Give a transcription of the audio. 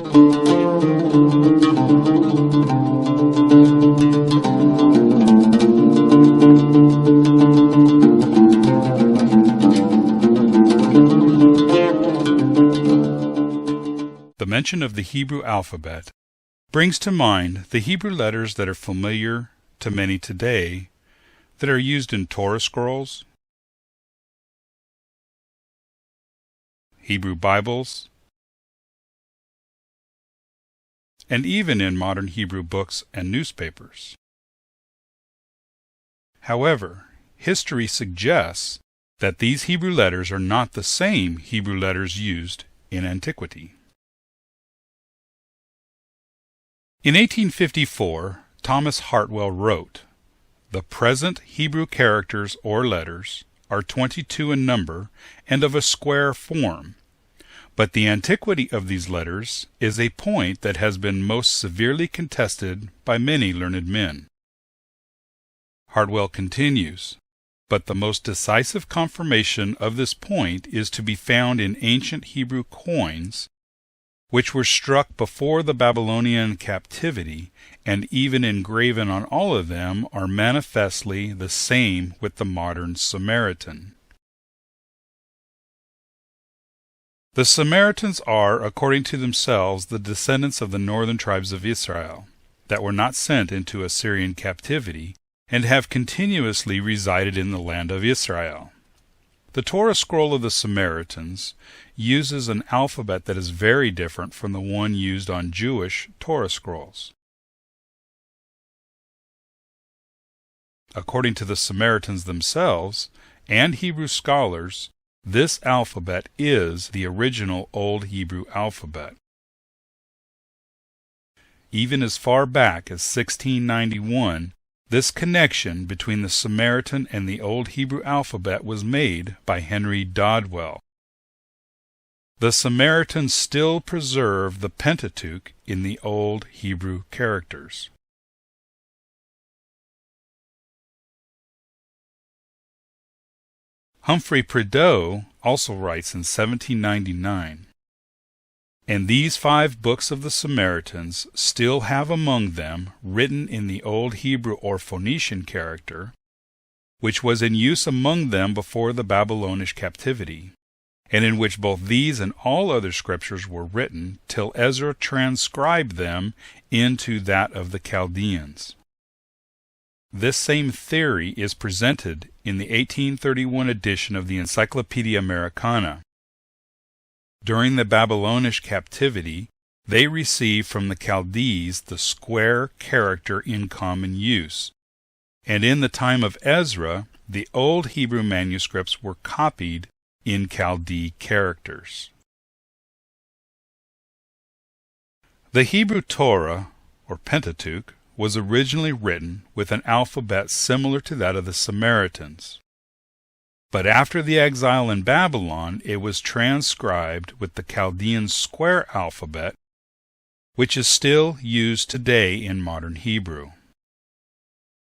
The mention of the Hebrew alphabet brings to mind the Hebrew letters that are familiar to many today that are used in Torah scrolls, Hebrew Bibles, and even in modern Hebrew books and newspapers. However, history suggests that these Hebrew letters are not the same Hebrew letters used in antiquity. In 1854, Thomas Hartwell wrote, "The present Hebrew characters or letters are 22 in number and of a square form, but the antiquity of these letters is a point that has been most severely contested by many learned men." Hartwell continues, "But the most decisive confirmation of this point is to be found in ancient Hebrew coins, which were struck before the Babylonian captivity, and even engraven on all of them are manifestly the same with the modern Samaritan." The Samaritans are, according to themselves, the descendants of the northern tribes of Israel, that were not sent into Assyrian captivity, and have continuously resided in the land of Israel. The Torah scroll of the Samaritans uses an alphabet that is very different from the one used on Jewish Torah scrolls. According to the Samaritans themselves and Hebrew scholars, this alphabet is the original Old Hebrew alphabet. Even as far back as 1691, this connection between the Samaritan and the Old Hebrew alphabet was made by Henry Dodwell. The Samaritans still preserve the Pentateuch in the Old Hebrew characters. Humphrey Prideaux also writes in 1799, "And these 5 books of the Samaritans still have among them, written in the Old Hebrew or Phoenician character, which was in use among them before the Babylonish captivity, and in which both these and all other scriptures were written, till Ezra transcribed them into that of the Chaldeans." This same theory is presented in the 1831 edition of the Encyclopedia Americana. During the Babylonish captivity, they received from the Chaldees the square character in common use, and in the time of Ezra, the Old Hebrew manuscripts were copied in Chaldee characters. The Hebrew Torah, or Pentateuch, was originally written with an alphabet similar to that of the Samaritans. But after the exile in Babylon, it was transcribed with the Chaldean square alphabet, which is still used today in modern Hebrew.